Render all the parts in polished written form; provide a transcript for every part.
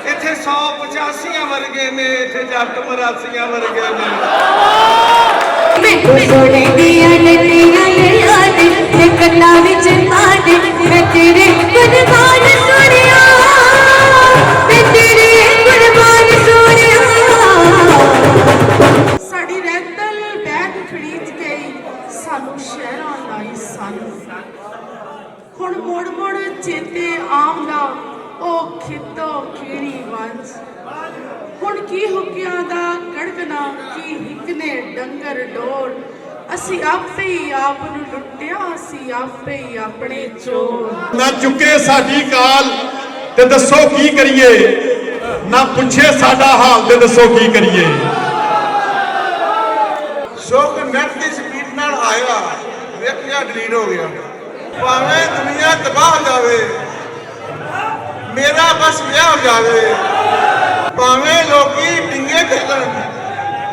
इत्थे 185 वर्गे ने, इत्थे जट 82 वर्गे ने। सोने दिया नदियां लिया दे ते कन्ना विच पा दे, मैं तेरे कुर्बान सोनिया, मैं तेरे कुर्बान सोनिया। साडी रैतल बैग खरीद गई, सानू शहरां लाई सन। हुण मोड़ मोड़ चेते आउंदा ओ खितो खीरी वंश। हुण की हुक्कियां दा कड़कना, की हिक ने डंगर डोर। असी आपे ही आप नूं लुट्टिया, असी आपे ही अपने चोर। ना चुके साडी काल ते दसो की करिए, ना पुछे साडा हाल ते दसो की करिए। सुख नेट दी स्पीड नाल आया, वेखिया डिलीट हो गया। भावें दुनिया तबाह हो जावे, मेरा बस विआह हो जावे। भावें लोकी डिंगे खेलन,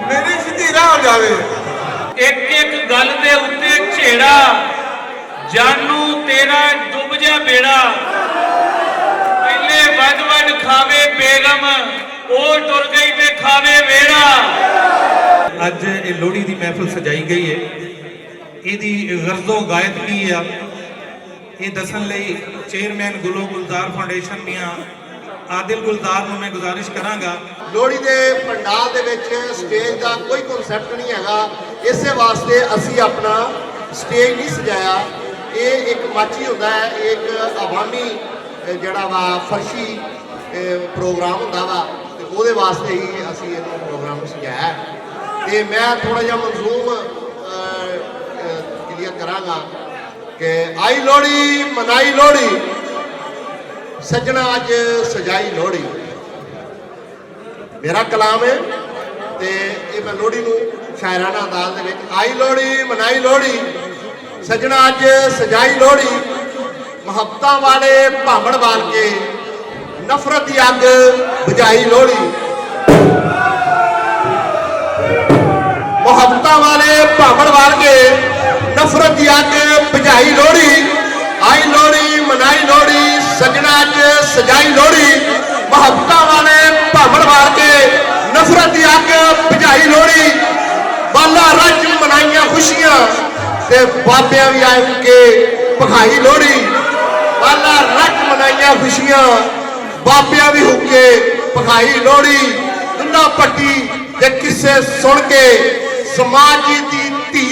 मेरी सीधी राह हो जावे। एक एक गल दे उत्ते छेड़ा, जानू तेरा डुब जा बेड़ा। पहले वड वड खावे बेगम, ओ टुर गई ते खावे वेड़ा। अज ये लोहड़ी की महफिल सजाई गई है, इहदी गर्जो गायत की है ये दसन लई चेयरमैन गुलो गुलजार फाउंडेशन दियां आदिल गुलजार नूं मैं गुजारिश करांगा। लोहड़ी के पंडाल दे विच स्टेज का कोई कॉन्सैप्ट नहीं हैगा, इस वास्ते असी अपना स्टेज नहीं सजाया। ये एक माची होता है, एक अवामी जड़ा वा फर्शी प्रोग्राम होता वा, तो वो वास्ते ही असी ये प्रोग्राम सजाया। तो मैं थोड़ा जिहा मंजूम क्लियर करांगा कि आई लोहड़ी मनाई लोहड़ी, सजना अज सजाई लोहड़ी। मेरा कलाम है तो ये मैं लोहड़ी नूं शायराना अंदाज दे विच। आई लोहड़ी मनाई लोहड़ी, सजना अज सजाई लोहड़ी। मुहब्बतां वाले भावड़ बाल के, नफरत की अग बुझाई लोहड़ी। मुहब्बतां वाले भावड़ बाल के, नफरत की अग बुझाई लोहड़ी। आई लोहड़ी मनाई लोहड़ी, सजना अज सजाई लोहड़ी। मुहब्बतां वाले भावड़ वार के, नफरत की अग बुझाई लोहड़ी। बाला रज मनाइया खुशियां ते बाबियां भी आए के भखाई लोहड़ी। बाला रज मनाइया खुशियां, बाबियां भी हुके भखाई लोहड़ी। दुल्ला पट्टी दे किस्से सुन के, समाज की धी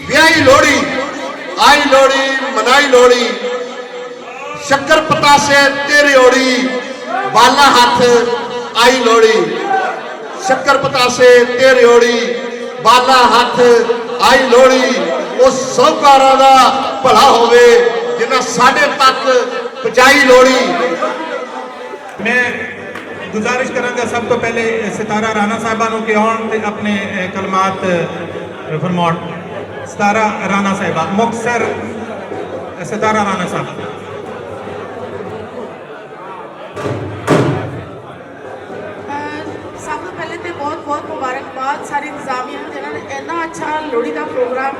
ब्याही लोहड़ी। आई लोहड़ी मनाई लोहड़ी, शक्कर पतासे तेरी ओड़ी। बाला हाथ आई लोहड़ी, शक्कर पतासे तेरी ओड़ी। बाला हाथ आई लोहड़ी। उस साहूकारां दा भला होवे, जिन्हां साडे तक पहुंचाई लोहड़ी। मैं गुजारिश करांगा सब तो पहले सितारा राणा साहबा नूं कि आउण ते अपने कलमात फरमाउण। सितारा राणा साहिबा, मुक्तसर सितारा राणा साहब। सब तो पहले तो बहुत बहुत मुबारकबाद सारी इंतजामिया जिन्होंने इन्ना अच्छा लोहड़ी का प्रोग्राम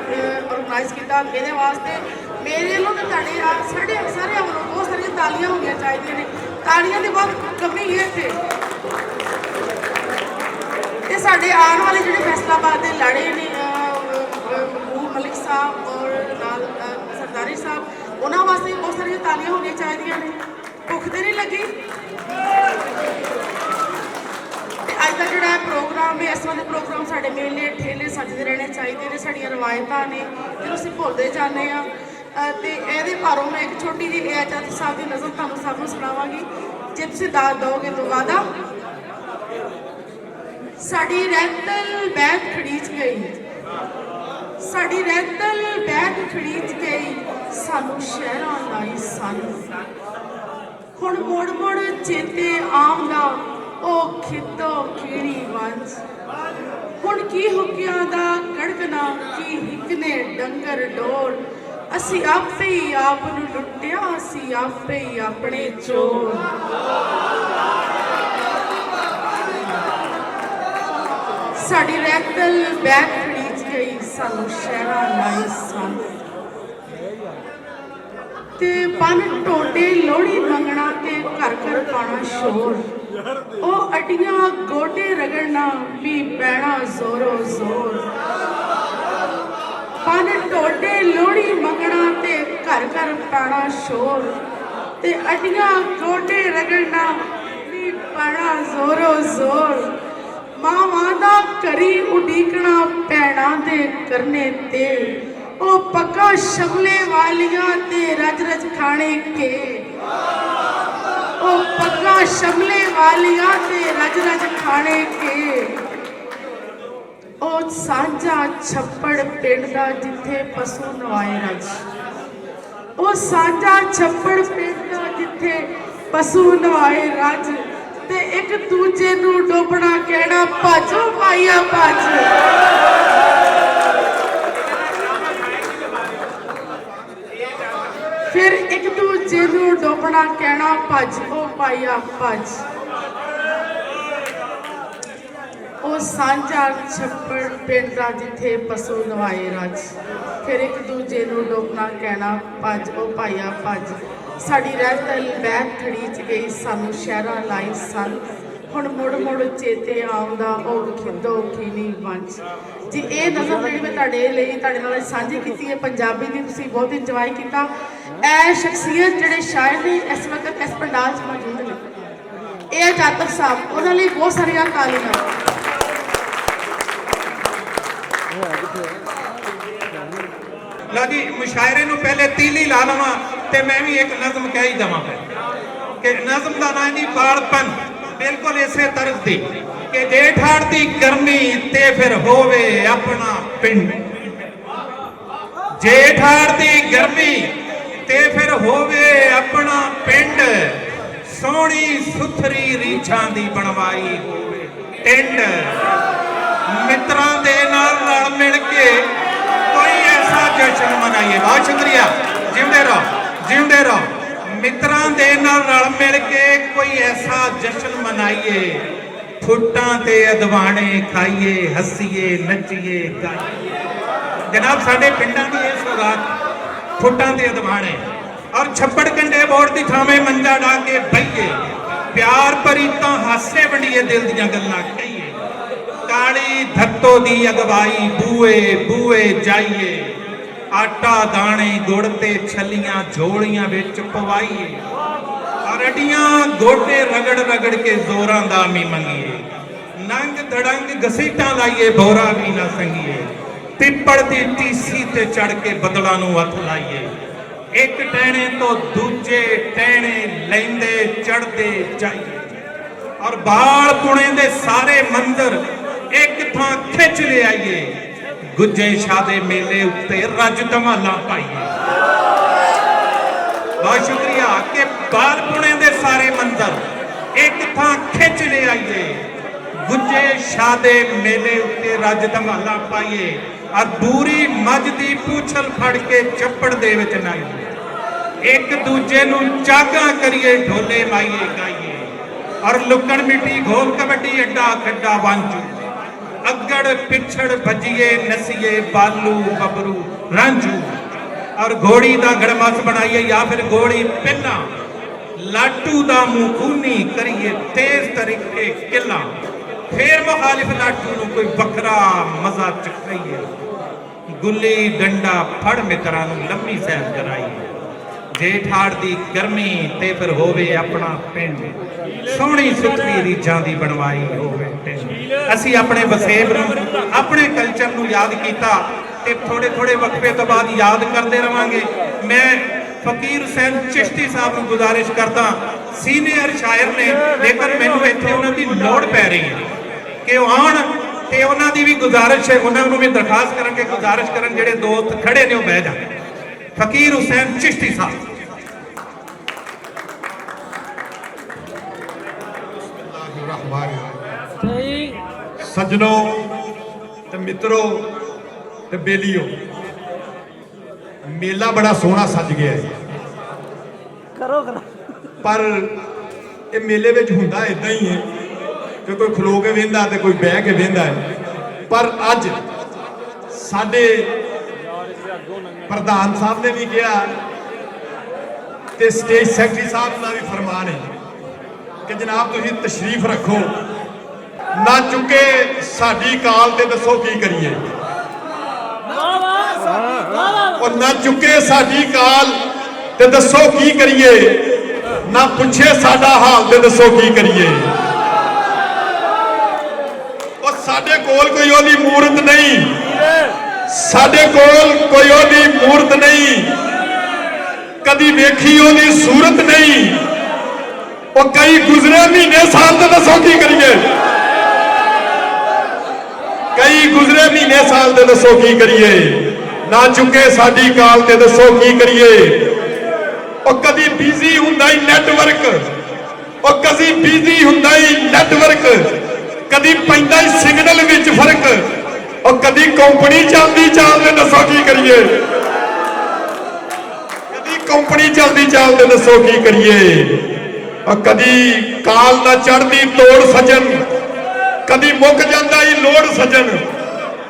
ऑर्गेनाइज किया। ये वास्ते मेरे लोग साढ़े सारे बहुत सारी तालियां होनी चाहिए ने, तालियां की बहुत कमी है इतने। ते साढ़े आने वाले जो फैसलाबाद के लाड़े ने मलिक साहब और नाल सरदारी साहब, उन्होंने वास्ते बहुत सारी तालियां होनी चाहिए ने। भुख तो नहीं लगी? अज का जोड़ा प्रोग्राम है, इस वाले प्रोग्राम साढ़े मेले ठेले सजते रहने चाहिए ने, साड़ियाँ रवायत ने जो असीं भुलते जाने। तो ये बारों मैं एक छोटी जी एजाज साहब की नज़म तुहानूं सबनूं सुणावांगी, जे तुसीं दाद दोगे तो वादा। साड़ी रैतल बैग खड़ीच गई, साड़ी रैतल बैग खड़ीच गई, सानू शहरां लाई सन। हुण मुड़ मुड़ चेते आउंदा ओ खितो खीरी वंश। ਹੁਣ ਕੀ ਹੁੱਕਿਆਂ ਦਾ ਕੜਕਣਾ, ਕੀ ਹਿੱਕ ਨੇ ਡੰਗਰ ਡੋਰ। ਅਸੀਂ ਆਪੇ ਹੀ ਆਪ ਨੂੰ ਲੁੱਟਿਆ, ਅਸੀਂ ਆਪੇ ਹੀ ਆਪਣੇ ਚੋਰ। ਸਾਡੀ ਰੈਤਲ ਬੈਗ ਖੜੀਚ ਗਈ, ਸਾਨੂੰ ਸ਼ਹਿਰਾਂ ਲਾਈ ਸਨ। ਤੇ ਬਨ ਟੋਡੇ ਲੋਹੜੀ ਮੰਗਣਾ ਤੇ ਘਰ ਘਰ ਪਾਣਾ ਸ਼ੋਰ। ਉਹ ਅਡੀਆਂ ਗੋਡੇ ਰਗੜਨਾ ਵੀ ਪੈਣਾ ਜ਼ੋਰੋ ਜ਼ੋਰ। ਬਨ ਟੋਡੇ ਲੋਹੜੀ ਮੰਗਣਾ ਤੇ ਘਰ ਘਰ ਪਾਣਾ ਸ਼ੋਰ। ਤੇ ਅਡੀਆਂ ਗੋਡੇ ਰਗੜਨਾ ਵੀ ਪੈਣਾ ਜ਼ੋਰੋ ਜ਼ੋਰ। ਮਾਵਾਂ ਦਾ ਘਰੀ ਉਡੀਕਣਾ ਭੈਣਾਂ ਦੇ ਕਰਨੇ ਤੇ। ਉਹ ਪੱਕਾ ਸ਼ਮਲੇ ਵਾਲੀਆਂ ਤੇ ਰਜ ਰਜ ਖਾਣੇ ਕੇ। ਉਹ ਪੱਕਾ ਸ਼ਮਲੇ ਵਾਲੀਆਂ ਤੇ ਰਜ ਰਜ ਖਾਣੇ ਕੇ। ਉਹ ਸਾਂਝਾ ਛੱਪੜ ਪਿੰਡ ਦਾ ਜਿੱਥੇ ਪਸ਼ੂ ਨਵਾਏ ਰਜ। ਉਹ ਸਾਂਝਾ ਛੱਪੜ ਪਿੰਡ ਦਾ ਜਿੱਥੇ ਪਸ਼ੂ ਨਵਾਏ ਰਜ। ਤੇ ਇੱਕ ਦੂਜੇ ਨੂੰ ਡੋਬਣਾ ਕਹਿਣਾ ਭਾਜੋ ਭਾਈਆ ਭੱਜ। ਫਿਰ ਇੱਕ ਦੂਜੇ ਨੂੰ ਡੋਬਣਾ ਕਹਿਣਾ ਭੱਜ ਉਹ ਭਾਈਆ ਭੱਜ। ਉਹ ਸਾਂਝਾ ਛੱਪੜ ਪਿੰਡ ਦਾ ਜਿੱਥੇ ਪਸ਼ੂ ਨਵਾਏ ਰਜ। ਫਿਰ ਇੱਕ ਦੂਜੇ ਨੂੰ ਡੋਬਣਾ ਕਹਿਣਾ ਭੱਜ ਉਹ ਭਾਈਆ ਭੱਜ। ਸਾਡੀ ਰਹਿਤਲ ਬੈਗ ਖੜੀਚ ਗਈ, ਸਾਨੂੰ ਸ਼ਹਿਰਾਂ ਲਾਈ ਸਨ। ਹੁਣ ਮੁੜ ਮੁੜ ਚੇਤੇ ਆਉਂਦਾ ਉਹ ਖਿੱਦੋ ਖੀਨੀ ਵੰਜ। ਜੀ ਇਹ ਨਜ਼ਮ ਜਿਹੜੀ ਮੈਂ ਤੁਹਾਡੇ ਲਈ ਤੁਹਾਡੇ ਨਾਲ ਸਾਂਝੀ ਕੀਤੀ ਹੈ ਪੰਜਾਬੀ ਦੀ, ਤੁਸੀਂ ਬਹੁਤ ਇੰਜੋਏ ਕੀਤਾ। ਇਹ ਸ਼ਖਸੀਅਤ ਜਿਹੜੇ ਸ਼ਾਇਰ ਨੇ ਇਸ ਵਕਤ ਇਸ ਪੰਡਾਲ 'ਚ ਮੌਜੂਦ ਨੇ, ਇਹ ਜਾਤਕ ਸਾਹਿਬ, ਉਹਨਾਂ ਲਈ ਬਹੁਤ ਸਾਰੀਆਂ ਤਾਲੀਆਂ। लो जी मुशायरे नूं पहले तीली ला लवां ते मैं भी एक नज़म कह ही देवां कि नज़म दा नाम जी बालपन बिल्कुल इसे तरज दी कि जेठाड़ दी गर्मी ते फिर होवे अपना पिंड। जेठाड़ दी गर्मी ते फिर होवे अपना पिंड। सोहनी सुथरी रीछां दी बनवाई होवे टिंड। मित्रां दे नाल रल मिल के कोई ऐसा जश्न मनाइए। बहुत शुक्रिया, जिंदे रहो जिंदे रहो। मित्रां दे नाल रल मिल के कोई ऐसा जश्न मनाइए। फुट्टां ते अदवाने खाइए, हसीए नचिए गाइए। जनाब साडे पिंडां दी इह सौगात फुट्टां ते अदवाने और छप्पड़ कंडे बोड़ दी थावें मंजा ढा के बहिए। प्यार भरी तां हासे वंडिए दिल दीयां गल्लां कहिए। काली धत्तो दी अगवाई बूए बूए जाइए। आटा दाने गुड़ ते छलियां झोलियां विच पवाइए। अरडियां गोडे रगड़ रगड़ के जोरां दा मी मंगिए। नंग धड़ंग घसीटां लाइए भोरा भी ना संगिए। पिपड़ दी टीसी ते चढ़ के बदलां नूं हथ लाइए। एक टहने तो दूजे टहने लैंदे चढ़दे जाइए। और बाल पुणे दे सारे मंदिर एक थां खिंच ले आइए। गुज्जे शाह दे मेले उत्ते रज धमाला पाइए। बहुत शुक्रिया कि बाल पुणे दे सारे मंदिर एक थां खिंच ले आइए। गुज्जे शाह दे मेले उत्ते रज धमाला पाइए। और बूरी मझ दी पूछल फड़ के चप्पड़ दे विच नाइए। एक दूजे नूं चागा करिए ढोले माइए गाइए। और लुकड़ मिट्टी घोल कबड्डी अड्डा खड्डा वांचू। अगड़ पिछड़ भजिए नसीए बालू बबरू रांझू। और घोड़ी दा गड़मस बनाइए या फिर घोड़ी पिल्ला। लाटू दा मुंह खूनी करिए तेज तरीके किला। फिर मुखालिफ लाटू नूं कोई बखरा मजा चखाइए। गुल्ली डंडा फड़ मित्रां नूं लम्मी सैर कराइए। जेठाड़ दी गर्मी ते फिर होवे अपना पिंड। सोहनी सुथरी रीछां दी बनवाई होवे टिंड। असी अपने वसेब नूं अपने कल्चर नूं याद कीता ते थोड़े थोड़े वक्फे तो बाद याद करते रहांगे। मैं फकीर हुसैन चिश्ती साहब नूं गुजारिश करदा, सीनियर शायर ने, लेकिन मैनूं इत्थे उन्हां दी लोड़ पै रही है कि ओह आउण ते उन्हां दी भी गुजारिश है, उन्हां नूं भी दरखास्त करन के गुजारिश करन जिहड़े दोस्त खड़े ने ओह बह जाण। फकीर हुसैन चिश्ती साहब। सज्जनों ਤੇ ਮਿੱਤਰੋ ਤੇ ਬੇਲੀਓ, ਮੇਲਾ ਬੜਾ ਸੋਹਣਾ ਸੱਜ ਗਿਆ ਹੈ। ਪਰ ਇਹ ਮੇਲੇ ਵਿੱਚ ਹੁੰਦਾ ਇਦਾਂ ਹੀ ਹੈ ਕਿ ਕੋਈ ਖਲੋ ਕੇ ਵੇਂਦਾ ਤੇ ਕੋਈ ਬਹਿ ਕੇ ਵੇਂਦਾ ਹੈ। ਪਰ ਅੱਜ ਸਾਡੇ ਪ੍ਰਧਾਨ ਸਾਹਿਬ ਨੇ ਵੀ ਕਿਹਾ ਤੇ ਸਟੇਜ ਸੈਕਟਰੀ ਸਾਹਿਬ ਦਾ ਵੀ ਫਰਮਾਨ ਹੈ ਕਿ ਜਨਾਬ ਤੁਸੀਂ ਤਸ਼ਰੀਫ ਰੱਖੋ, ਨਾ ਚੁੱਕੇ ਸਾਡੀ ਕਾਲ ਤੇ ਦੱਸੋ ਕੀ ਕਰੀਏ। ਉਹ ਨਾ ਚੁੱਕੇ ਸਾਡੀ ਕਾਲ ਤੇ ਦੱਸੋ ਕੀ ਕਰੀਏ, ਨਾ ਪੁੱਛੇ ਸਾਡਾ ਹਾਲ ਤੇ ਦੱਸੋ ਕੀ ਕਰੀਏ। ਉਹ ਸਾਡੇ ਕੋਲ ਕੋਈ ਉਹਦੀ ਮੂਰਤ ਨਹੀਂ, ਸਾਡੇ ਕੋਲ ਕੋਈ ਉਹਦੀ ਮੂਰਤ ਨਹੀਂ, ਕਦੀ ਵੇਖੀ ਉਹਦੀ ਸੂਰਤ ਨਹੀਂ। ਉਹ ਕਈ ਗੁਜ਼ਰੇ ਮਹੀਨੇ ਸਾਲ ਤੇ ਦੱਸੋ ਕੀ ਕਰੀਏ, ਕਈ ਗੁਜ਼ਰੇ ਮਹੀਨੇ ਸਾਲ ਤੇ ਦੱਸੋ ਕੀ ਕਰੀਏ। ਨਾ ਚੁੱਕੇ ਸਾਡੀ ਕਾਲ ਤੇ ਦੱਸੋ ਕੀ ਕਰੀਏ। ਉਹ ਕਦੀ ਬਿਜ਼ੀ ਹੁੰਦਾ ਹੀ ਨੈਟਵਰਕ, ਉਹ ਕਦੀ ਬਿਜ਼ੀ ਹੁੰਦਾ ਹੀ ਨੈਟਵਰਕ, ਕਦੀ ਪੈਂਦਾ ਹੀ ਸਿਗਨਲ ਵਿੱਚ ਫਰਕ। ਉਹ ਕਦੀ ਕੰਪਨੀ ਚੱਲਦੀ ਚੱਲਦੇ ਦੱਸੋ ਕੀ ਕਰੀਏ, ਕਦੀ ਕੰਪਨੀ ਚੱਲਦੀ ਚੱਲਦੇ ਦੱਸੋ ਕੀ ਕਰੀਏ। ਉਹ ਕਦੀ ਕਾਲ ਨਾ ਚੜਦੀ ਤੋੜ ਸਜਣ, ਕਦੀ ਮੁੱਕ ਜਾਂਦਾ ਹੀ ਲੋੜ ਸਜਣ।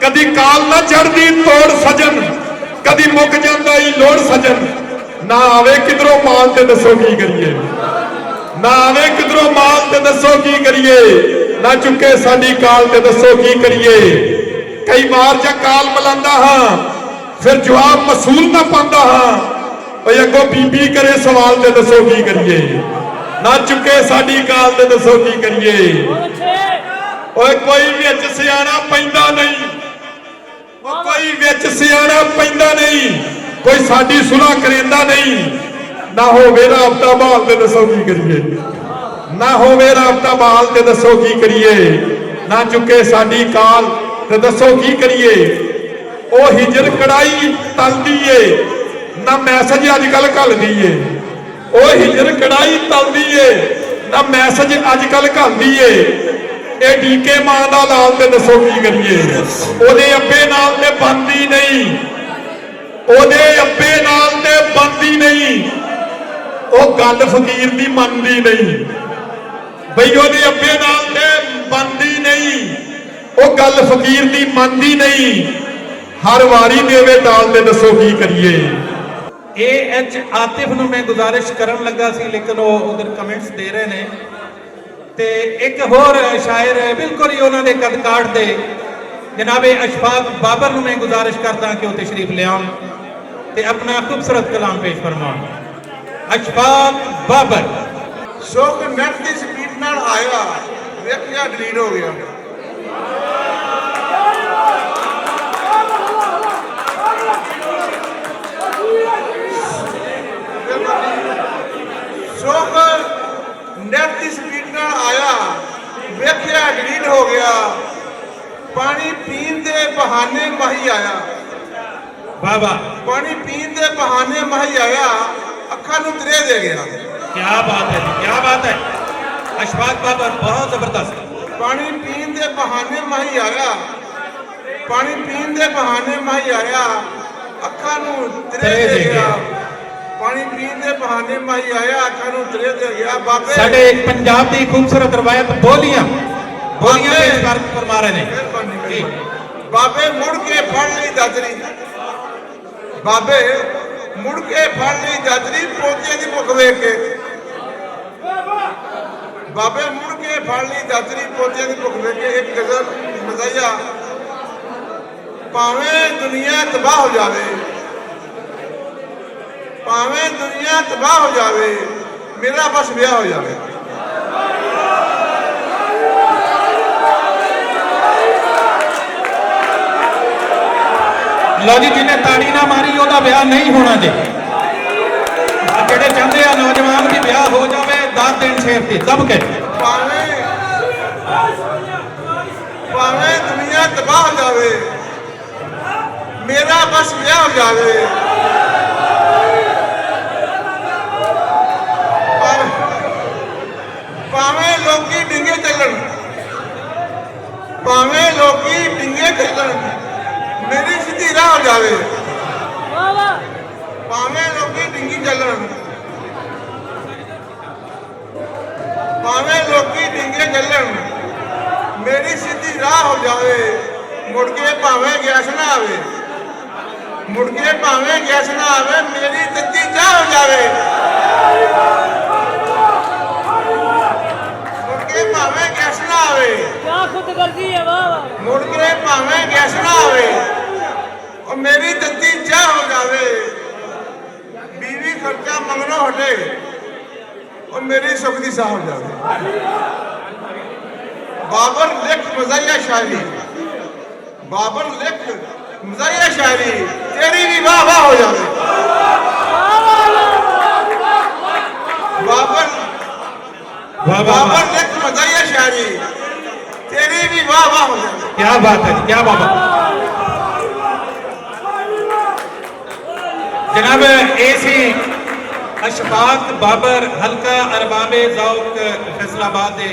ਕਦੀ ਕਾਲ ਨਾ ਚੜਦੀ ਤੋੜ ਸਜਣ, ਕਦੀ ਮੁੱਕ ਜਾਂਦਾ ਹੀ ਲੋੜ ਸਜਣ। ਨਾ ਆਵੇ ਕਿਧਰੋਂ ਮਾਲ ਤੇ ਦੱਸੋ ਕੀ ਕਰੀਏ, ਨਾ ਆਵੇ ਕਿਧਰੋਂ ਮਾਲ ਤੇ ਦੱਸੋ ਕੀ ਕਰੀਏ। ਨਾ ਚੁੱਕੇ ਸਾਡੀ ਕਾਲ ਤੇ ਦੱਸੋ ਕੀ ਕਰੀਏ। ਕਈ ਵਾਰ ਜਾਂ ਕਾਲ ਮਿਲਾਂਦਾ ਹਾਂ ਫਿਰ ਜਵਾਬ ਮਸੂਲ ਨਾ ਪਾਉਂਦਾ ਹਾਂ। ਓਏ ਅੱਗੋਂ ਬੀਬੀ ਕਰੇ ਸਵਾਲ ਤੇ ਦੱਸੋ ਕੀ ਕਰੀਏ। ਨਾ ਚੁੱਕੇ ਸਾਡੀ ਕਾਲ ਤੇ ਦੱਸੋ ਕੀ ਕਰੀਏ। ਓਏ ਕੋਈ ਵਿੱਚ ਸਿਆਣਾ ਪੈਂਦਾ ਨਹੀਂ, ਉਹ ਕੋਈ ਵਿੱਚ ਸਿਆਣਾ ਪੈਂਦਾ ਨਹੀਂ, ਕੋਈ ਸਾਡੀ ਸੁਲਾਹ ਕਰੇਂਦਾ ਨਹੀਂ। ਨਾ ਹੋਵੇ ਰਾਬਤਾ ਬਹਾਲ ਤੇ ਦੱਸੋ ਕੀ ਕਰੀਏ, ਨਾ ਹੋਵੇ ਰਾਬਤਾ ਬਹਾਲ ਤੇ ਦੱਸੋ ਕੀ ਕਰੀਏ। ਨਾ ਚੁੱਕੇ ਸਾਡੀ ਕਾਲ ਤੇ ਦੱਸੋ ਕੀ ਕਰੀਏ। ਉਹ ਹਿਜਰ ਕੜਾਈ ਤਲਦੀ ਏ, ਨਾ ਮੈਸੇਜ ਅੱਜ ਕੱਲ ਘੱਲਦੀ ਏ। ਉਹ ਹਿਜਰ ਕੜਾਈ ਤਲਦੀ ਏ, ਨਾ ਮੈਸੇਜ ਅੱਜ ਕੱਲ ਘੱਲਦੀ ਏ। ਇਹ ਡੀਕੇ ਮਾਂ ਦਾ ਲਾਲ ਤੇ ਦੱਸੋ ਕੀ ਕਰੀਏ। ਉਹਦੇ ਅੱਬੇ ਨਾਲ ਤੇ ਬੰਦੀ ਨਹੀਂ, ਉਹਦੇ ਅੱਬੇ ਨਾਲ ਤੇ ਬੰਦੀ ਨਹੀਂ। ਉਹ ਗੱਲ ਫਕੀਰ ਦੀ ਮੰਨਦੀ ਨਹੀਂ ਬਈ, ਉਹਦੇ ਅੱਬੇ ਨਾਲ ਤੇ ਬੰਦੀ ਨਹੀਂ। ਉਹ ਗੱਲ ਫਕੀਰ ਦੀ ਮੰਨਦੀ ਨਹੀਂ। ਹਰ ਵਾਰੀ ਦੇਵੇ ਟਾਲ ਤੇ ਦੱਸੋ ਕੀ ਕਰੀਏ। AH ਆਤਿਫ ਨੂੰ ਮੈਂ ਗੁਜ਼ਾਰਿਸ਼ ਕਰਨ ਲੱਗਾ ਸੀ ਲੇਕਿਨ ਉਹ ਉਧਰ ਕਮੈਂਟਸ ਦੇ ਰਹੇ ਨੇ। ਤੇ ਇੱਕ ਹੋਰ ਸ਼ਾਇਰ ਬਿਲਕੁਲ ਹੀ ਉਹਨਾਂ ਦੇ ਕਦ ਕਾਠ ਦੇ ਜਨਾਬੇ ਅਸ਼ਫਾਕ ਬਾਬਰ ਨੂੰ ਮੈਂ ਗੁਜ਼ਾਰਿਸ਼ ਕਰਦਾ ਕਿ ਉਹ ਤਸ਼ਰੀਫ ਲਿਆਉਣ ਤੇ ਆਪਣਾ ਖੂਬਸੂਰਤ ਕਲਾਮ ਪੇਸ਼ ਫਰਮਾਉਣ। ਅਸ਼ਫਾਕ ਬਾਬਰ। ਸੁੱਖ ਨੈਟ ਦੀ ਸਪੀਡ ਨਾਲ ਆਇਆ, ਵੇਖਿਆ ਡਿਲੀਟ ਹੋ ਗਿਆ। ਸੁੱਖ ਨੈਟ ਦੀ ਸਪੀਡ ਨਾਲ ਆਇਆ, ਵੇਖਿਆ ਡਿਲੀਟ ਹੋ ਗਿਆ। ਪਾਣੀ ਪੀਣ ਦੇ ਬਹਾਨੇ ਮਾਹੀ ਆਇਆ, ਬਾਬਾ ਪਾਣੀ ਪੀਣ ਦੇ ਬਹਾਨੇ ਮਾਹੀ ਆਇਆ, ਅੱਖਾਂ ਨੂੰ ਤਰੇ ਦੇ ਗਿਆ। ਕੀ ਬਾਤ ਹੈ ਜੀ, ਕੀ ਬਾਤ ਹੈ। ਅਸ਼ਫਾਕ ਬਾਬਰ ਬਹੁਤ ਜ਼ਬਰਦਸਤ। ਪਾਣੀ ਪੀਣ ਦੇ ਬਹਾਨੇ ਮਾਹੀ ਆਇਆ, ਪਾਣੀ ਪੀਣ ਦੇ ਬਹਾਨੇ ਮਾਹੀ ਆਇਆ, ਅੱਖਾਂ ਨੂੰ ਤਰੇ ਦੇ ਗਿਆ। ਪਾਣੀ ਪੀਣ ਦੇ ਬਹਾਨੇ ਮਾਹੀ ਆਇਆ, ਅੱਖਾਂ ਨੂੰ ਤਰੇ ਦੇ ਗਿਆ। ਬਾਬੇ ਸਾਡੇ ਪੰਜਾਬ ਦੀ ਖੂਬਸੂਰਤ ਰਵਾਇਤ ਬੋਲੀਆਂ ਪੇਸ਼ ਫਰਮਾ ਰਹੇ ਨੇ ਜੀ। ਬਾਬੇ ਮੁੜ ਕੇ ਫੜ ਲਈ ਦਾਦਰੀ, ਬਾਬੇ ਮੁੜ ਕੇ ਫੜ ਲਈ ਦਾਦਰੀ, ਪੋਤੇ ਦੀ ਭੁੱਖ ਵੇਖ ਕੇ। ਬਾਬੇ ਮੁੜ ਕੇ ਫੜ ਲਈ ਦਾਦਰੀ, ਪੋਤੇ ਦੀ ਭੁੱਖ ਵੇਖ ਕੇ। ਇੱਕ ਗਜ਼ਲ ਮਜ਼ਾਇਆ, ਭਾਵੇਂ ਦੁਨੀਆ ਤਬਾਹ ਹੋ ਜਾਵੇ, ਭਾਵੇਂ ਦੁਨੀਆ ਤਬਾਹ ਹੋ ਜਾਵੇ, ਮੇਰਾ ਬਸ ਵਿਆਹ ਹੋ ਜਾਵੇ। ਲਓ ਜੀ, ਜਿਹਨੇ ਤਾੜੀ ਨਾ ਮਾਰੀ ਉਹਦਾ ਵਿਆਹ ਨਹੀਂ ਹੋਣਾ ਜੀ। ਜਿਹੜੇ ਚਾਹੁੰਦੇ ਆ ਨੌਜਵਾਨ ਵੀ ਵਿਆਹ ਹੋ ਜਾਵੇ, ਦਾਤ ਦੇਣ ਸ਼ੇਰ ਤੇ ਦਬ ਕੇ। ਭਾਵੇਂ ਦੁਨੀਆ ਤਬਾਹ ਹੋ ਜਾਵੇ, ਮੇਰਾ ਬਸ ਵਿਆਹ ਹੋ ਜਾਵੇ। ਭਾਵੇਂ ਲੋਕੀ ਡਿੰਗੇ ਚੱਲਣ, ਭਾਵੇਂ ਲੋਕੀ ਡਿੰਗੇ ਚੱਲਣ, ਜਾਵੇ ਭਾਵੇਂ ਲੋਕੀ ਡਿੰਗੀ ਚੱਲਣ ਭਾਵੇਂ ਲੋਕੀ ਡਿੰਗੇ ਚੱਲਣ ਮੇਰੀ ਸਿੱਧੀ ਰਾਹ ਹੋ ਜਾਵੇ ਮੁੜ ਕੇ ਭਾਵੇਂ ਗੈਸ ਨਾ ਆਵੇ ਮੁੜ ਕੇ ਭਾਵੇਂ ਗੈਸ ਨਾ ਆਵੇ ਮੇਰੀ ਤੱਤੀ ਚਾਹ ਹੋ ਜਾਵੇ ਮੁੜ ਕੇ ਭਾਵੇਂ ਗੈਸ ਨਾ ਆਵੇ क्या खुदगर्जी है वाह ਮੁੜ ਕੇ ਭਾਵੇਂ ਗੈਸ ਨਾ ਆਵੇ ਉਹ ਮੇਰੀ ਤੱਤੀ ਚਾਹ ਹੋ ਜਾਵੇ ਬੀਵੀ ਖਰਚਾ ਮੰਗਣੋਂ ਹਟੇ ਉਹ ਮੇਰੀ ਸੁੱਖ ਦੀ ਸਾਹ ਹੋ ਜਾਵੇ ਬਾਬਰ ਲਿਖ ਮਜ਼ਾਇਆ ਸ਼ਾਇਰੀ ਬਾਬਰ ਲਿਖ ਮਜ਼ਾਇਆ ਸ਼ਾਇਰੀ ਤੇਰੀ ਵੀ ਵਾਹ ਵਾਹ ਹੋ ਜਾਵੇ ਬਾਬਰ ਬਾਬਰ ਲਿਖ ਮਜ਼ਾਇਆ ਸ਼ਾਇਰੀ ਤੇਰੀ ਵੀ ਵਾਹ ਵਾਹ ਹੋ ਜਾਵੇ क्या बात है जी, क्या बात जनाब ऐसी अशफाक बाबर हल्का अरबाबे ज़ौक फैसलाबाद के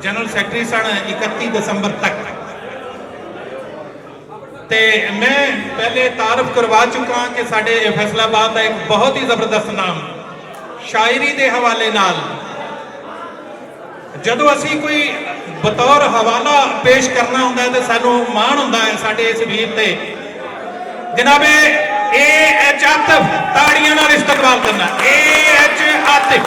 जनरल सैकटरी सन 31 दसंबर तक ते मैं पहले तारफ करवा चुका कि साडे फैसलाबाद का एक बहुत ही जबरदस्त नाम शायरी के हवाले नाल ਜਦੋਂ ਅਸੀਂ ਕੋਈ ਬਤੌਰ ਹਵਾਲਾ ਪੇਸ਼ ਕਰਨਾ ਹੁੰਦਾ ਤੇ ਸਾਨੂੰ ਮਾਣ ਹੁੰਦਾ ਹੈ ਸਾਡੇ ਇਸ ਵੀਰ ਤੇ ਜਨਾਬ AH ਆਤਿਫ ਤਾੜੀਆਂ ਨਾਲ ਇਸਤਕਬਾਲ ਕਰਨਾ AH ਆਤਿਫ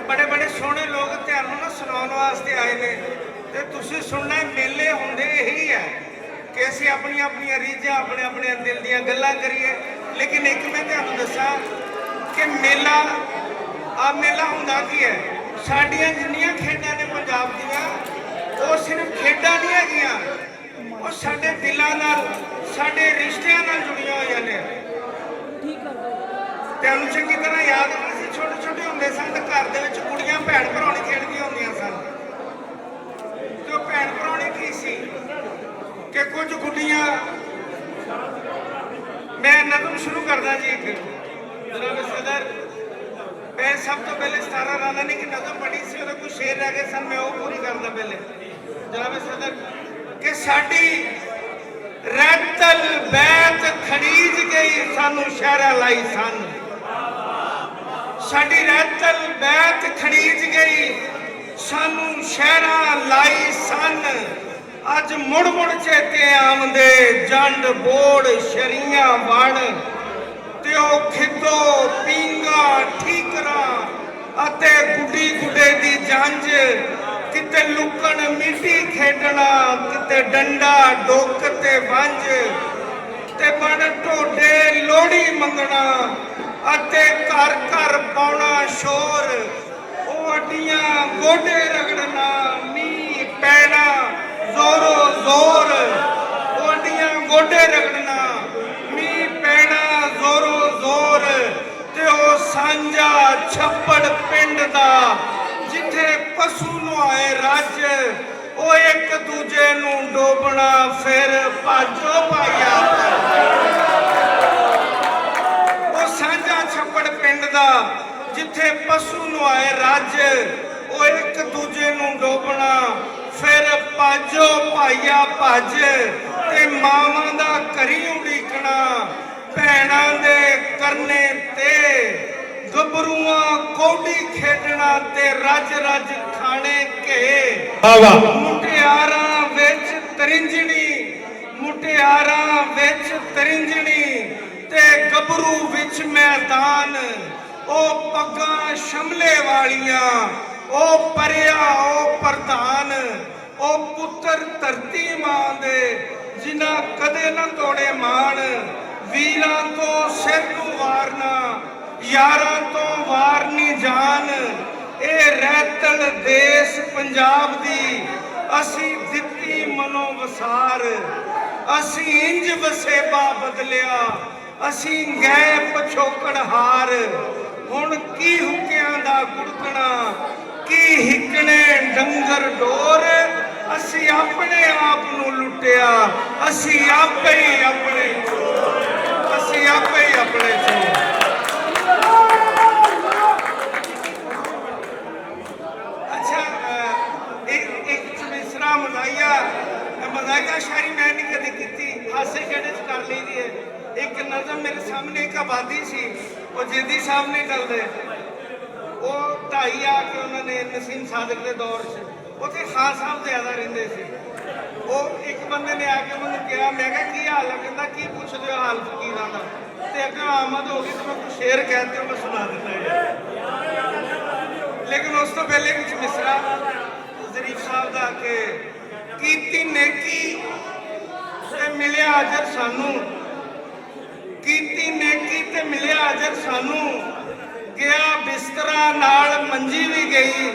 ਬੜੇ ਬੜੇ ਸੋਹਣੇ ਲੋਕ ਤੁਹਾਨੂੰ ਨਾ ਸੁਣਾਉਣ ਵਾਸਤੇ ਆਏ ਨੇ ਤੇ ਤੁਸੀਂ ਸੁਣਨਾ ਮੇਲੇ ਹੁੰਦੇ ਇਹੀ ਹੈ ਕਿ ਅਸੀਂ ਆਪਣੀਆਂ ਆਪਣੀਆਂ ਰੀਝਾਂ ਆਪਣੇ ਆਪਣੇ ਦਿਲ ਦੀਆਂ ਗੱਲਾਂ ਕਰੀਏ ਲੇਕਿਨ ਇੱਕ ਮੈਂ ਤੁਹਾਨੂੰ ਦੱਸਾਂ ਕਿ ਮੇਲਾ ਆ ਮੇਲਾ ਹੁੰਦਾ ਕੀ ਹੈ ਸਾਡੀਆਂ ਜਿੰਨੀਆਂ ਖੇਡਾਂ ਨੇ ਪੰਜਾਬ ਦੀਆਂ ਉਹ ਸਿਰਫ ਖੇਡਾਂ ਨਹੀਂ ਹੈਗੀਆਂ ਉਹ ਸਾਡੇ ਦਿਲਾਂ ਨਾਲ ਸਾਡੇ ਰਿਸ਼ਤਿਆਂ ਨਾਲ ਜੁੜੀਆਂ ਹੋਈਆਂ ਨੇ ਤੁਹਾਨੂੰ ਚੰਗੀ ਤਰ੍ਹਾਂ ਯਾਦ ਹੈ ਅਸੀਂ ਛੋਟੇ ਛੋਟੇ ਹੁੰਦੇ ਸਨ ਤਾਂ ਘਰ ਦੇ ਵਿੱਚ ਕੁੜੀਆਂ ਭੈਣ ਭਰਾਉਣੀ ਖੇਡਦੀਆਂ ਹੁੰਦੀਆਂ ਸਨ ਤੇ ਉਹ ਭੈਣ ਭਰਾਉਣੀ ਕੀ ਸੀ ਕਿ ਕੁਝ ਗੁੱਡੀਆਂ ਮੈਂ ਨਜ਼ਮ ਸ਼ੁਰੂ ਕਰਦਾ ਜੀ ਇੱਕ ਜਨਾਬ ਸਦਰ मैं सब तो पहले 17 राना ने की नज़म पढ़ी सी और कुछ शेर रह गए सन मैं वो पूरी करना पहले जनाब सदर कि साडी रैतल बैत खरीज गई सानू शहरा लाई सन साडी रैतल बैत खरीज गई सानू शहरा लाई सन अज मुड़ मुड़ चेते आमदे जंड बोड़ शरियां वण ਤੇ ਉਹ ਖਿੱਦੋ ਪੀਂਗਾ ਠੀਕਰਾ ਅਤੇ ਗੁੱਡੀ ਗੁੱਡੇ ਦੀ ਜੰਝ ਕਿਤੇ ਲੁਕਣ ਮਿੱਟੀ ਖੇਡਣਾ ਕਿਤੇ ਡੰਡਾ ਡੋਕ ਤੇ ਵੰਝ ਤੇ ਬਣ ਢੋਡੇ ਲੋੜੀ ਮੰਗਣਾ ਅਤੇ ਘਰ ਘਰ ਪਾਉਣਾ ਸ਼ੋਰ ਉਹ ਅੱਡੀਆਂ ਗੋਡੇ ਰਗੜਨਾ ਮੀਂਹ ਪੈਣਾ ਜ਼ੋਰੋ ਜ਼ੋਰ ਉਹ ਅੱਡੀਆਂ ਗੋਡੇ ਰਗੜਨਾ ਮੀਂਹ ਪੈਣਾ ਜ਼ੋਰੋ ਜ਼ੋਰ ਤੇ ਉਹ ਸਾਂਝਾ ਛੱਪੜ ਪਿੰਡ ਦਾ ਜਿੱਥੇ ਪਸ਼ੂ ਨੁਆਏ ਰੱਜ ਉਹ ਇੱਕ ਦੂਜੇ ਨੂੰ ਡੋਬਣਾ ਫਿਰ ਭਾਜੋ ਪਾਇਆ ਉਹ ਸਾਂਝਾ ਛੱਪੜ ਪਿੰਡ ਦਾ ਜਿੱਥੇ ਪਸ਼ੂ ਨੁਆਏ ਰੱਜ ਉਹ ਇੱਕ ਦੂਜੇ ਨੂੰ ਡੋਬਣਾ ਫਿਰ ਭਾਜੋ ਪਾਇਆ ਭੱਜ ਤੇ ਮਾਵਾਂ ਦਾ ਘਰੀ ਉਡੀਕਣਾ ਭੈਣਾਂ ਦੇ ਕਰਨੇ ਤੇ ਗੱਭਰੂਆਂ ਕੌਡੀ ਖੇਡਣਾ ਤੇ ਰੱਜ ਰੱਜ ਖਾਣੇ ਘੇ ਮੁਟਿਆਰਾਂ ਵਿੱਚ ਤਰਿੰਜਣੀ ਮੁਟਿਆਰਾਂ ਵਿੱਚ ਤਰਿੰਜਣੀ ਤੇ ਗੱਭਰੂ ਵਿੱਚ ਮੈਦਾਨ ਉਹ ਪੱਗਾਂ ਸ਼ਮਲੇ ਵਾਲੀਆਂ ਉਹ ਪਰਿਆ ਉਹ ਪ੍ਰਧਾਨ ਉਹ ਪੁੱਤਰ ਧਰਤੀ ਮਾਂ ਦੇ ਜਿਨ੍ਹਾਂ ਕਦੇ ਨਾ ਤੋੜੇ ਮਾਣ ਵੀਰਾਂ ਤੋਂ ਸਿਰ ਨੂੰ ਵਾਰਨਾ ਯਾਰਾਂ ਤੋਂ ਵਾਰਨੀ ਜਾਨ ਇਹ ਰਹਿਤਲ ਦੇਸ਼ ਪੰਜਾਬ ਦੀ ਅਸੀਂ ਦਿੱਤੀ ਮਨੋ ਵਸਾਰ ਅਸੀਂ ਇੰਜ ਵਸੇਬਾ ਬਦਲਿਆ ਅਸੀਂ ਗਏ ਪਛੋਕੜ ਹਾਰ ਹੁਣ ਕੀ ਹੁਕਿਆਂ ਦਾ ਗੁੜਕਣਾ ਕੀ ਹਿੱਕਣੇ ਡੰਗਰ ਡੋਰ ਅਸੀਂ ਆਪਣੇ ਆਪ ਨੂੰ ਲੁੱਟਿਆ ਅਸੀਂ ਆਪੇ ਹੀ ਆਪਣੇ ਅਸੀਂ ਆਪੇ ਹੀ ਆਪਣੇ ਚੋਰ ਅੱਛਾ ਇੱਕ ਮਿਸਰਾ ਮਜ਼ਾਇਆ ਰਾਜਾ ਸ਼ਾਇਰੀ ਮੈਂ ਨਹੀਂ ਕਦੇ ਕੀਤੀ, ਹਾਸੇ ਖੇਡੇ ਚ ਕਰ ਲਈ ਦੀ ਹੈ। ਇੱਕ ਨਜ਼ਮ ਮੇਰੇ ਸਾਹਮਣੇ ਇੱਕ ਆਬਾਦੀ ਸੀ, ਉਹ ਜਿੰਦੀ ਸਾਹਿਬ ਨੇ ਕਰਦੇ, ਉਹ ਢਾਈ ਆ ਕੇ ਉਹਨਾਂ ਨੇ ਨਸੀਮ ਸਾਦਕ ਦੇ ਦੌਰ 'ਚ ਉੱਥੇ ਖਾਨ ਸਾਹਿਬ ਜ਼ਿਆਦਾ ਰਹਿੰਦੇ ਸੀ। ਉਹ ਇੱਕ ਬੰਦੇ ਨੇ ਆ ਕੇ ਮੈਨੂੰ ਕਿਹਾ, ਮੈਂ ਕਿਹਾ ਕੀ ਹਾਲ ਹੈ? ਕਹਿੰਦਾ ਕੀ ਪੁੱਛਦੇ ਹੋ ਹਾਲ ਫਕੀਰਾਂ ਦਾ, ਤੇ ਅੱਗੇ ਆਮਦ ਹੋ ਗਈ ਤੇ ਮੈਂ ਕੁਛ ਸ਼ੇਰ ਕਹਿਤੇ ਉਹ ਮੈਂ ਸੁਣਾ ਦਿੱਤਾ ਹੈ। ਲੇਕਿਨ ਉਸ ਤੋਂ ਪਹਿਲੇ ਵਿੱਚ ਮਿਸਰਾ ਜ਼ਰੀਫ ਸਾਹਿਬ ਦਾ ਕਿ ਕੀਤੀ ਨੇਕੀ ਤੇ ਮਿਲਿਆ ਅਜਰ ਸਾਨੂੰ, ਕੀਤੀ ਨੇਕੀ ਤੇ ਮਿਲਿਆ ਅਜਰ ਸਾਨੂੰ, ਗਿਆ ਬਿਸਤਰਾ ਨਾਲ ਮੰਜੀ ਵੀ ਗਈ,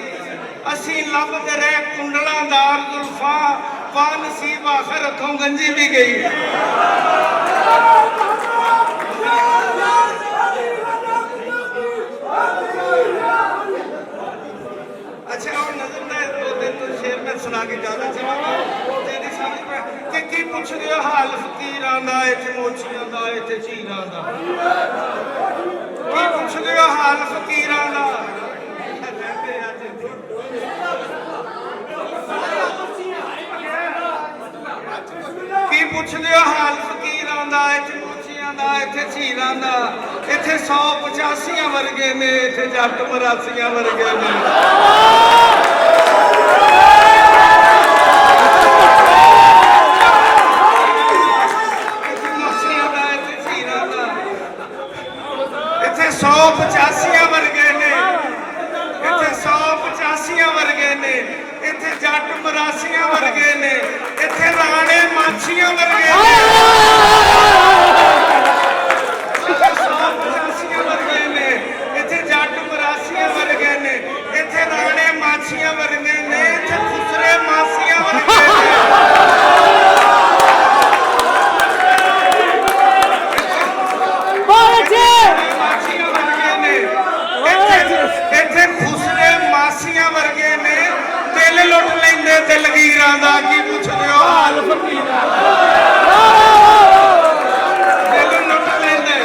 ਅਸੀਂ ਲੱਭਦੇ ਰਹੇ ਕੁੰਡਲਾਂਦਾਰ ਜ਼ੁਲਫਾਂ, ਪਾ ਨਸੀਬ ਆਖਰ ਹੱਥੋਂ ਗੰਜੀ ਵੀ ਗਈ। ਅੱਛਾ ਉਹ ਨਜ਼ਰ ਦਾ ਦੋ ਦਿਨ ਤੋਂ ਸ਼ੇਰ ਮੈਂ ਸੁਣਾ ਕੇ ਜਾਣਾ ਚਾਹਾਂਗਾ ਤੇਰੀ ਸਮਝ ਕਿ ਕੀ ਪੁੱਛਦੇ ਹੋ ਹਾਲ ਫਕੀਰਾਂ ਦਾ, ਇੱਥੇ ਮੋਚੀਆਂ ਦਾ, ਇੱਥੇ ਚੀਰਾਂ ਦਾ, ਕੀ ਪੁੱਛਦੇ ਹੋ ਹਾਲ ਫਕੀਰਾਂ ਦਾ। ਕੀ ਪੁੱਛਦੇ ਹੋ ਹਾਲ ਫਕੀਰਾਂ ਦਾ, ਇੱਥੇ ਮੋਚੀਆਂ ਦਾ, ਇੱਥੇ ਚੀਰਾਂ ਦਾ, ਇੱਥੇ 185 ਵਰਗੇ ਨੇ, ਇੱਥੇ ਜੱਟ 82 ਵਰਗੇ ਨੇ। ਇੱਥੇ ਮੋਚੀਆਂ ਦਾ, ਇੱਥੇ ਚੀਰਾਂ ਦਾ, ਇੱਥੇ 185 ਵਰਗੇ ਨੇ, ਇੱਥੇ 185 ਵਰਗੇ ਨੇ, ਇੱਥੇ ਜੱਟ 82 ਵਰਗੇ ਨੇ, ਇੱਥੇ ਰਾਣੇ ਮਾਛੀਆਂ ਵਰਗੇ ਨੇ, 185 ਵਰਗੇ ਨੇ, ਇੱਥੇ ਜੱਟ 82 ਵਰਗੇ ਨੇ, ਇੱਥੇ ਰਾਣੇ ਮਾਛੀਆਂ ਵਰਗੇ ਨੇ, ਇੱਥੇ ਖੁਸਰੇ ਮਾਸੀਆਂ ਵਰਗੇ ਨੇ। ਮਾਛੀਆਂ ਵਰਗੇ ਨੇ, ਇੱਥੇ ਖੁਸਰੇ ਮਾਸੀਆਂ ਵਰਗੇ ਨੇ, ਦਿਲ ਲੁੱਟ ਲੈਂਦੇ ਦਿਲਗੀਰਾਂ ਦਾ। ਕੀ ਪੁੱਛਦੇ ਹੋ ਹਾਲ ਫਕੀਰਾਂ ਦਾ, ਦਿਲ ਲੁੱਟ ਲੈਂਦੇ।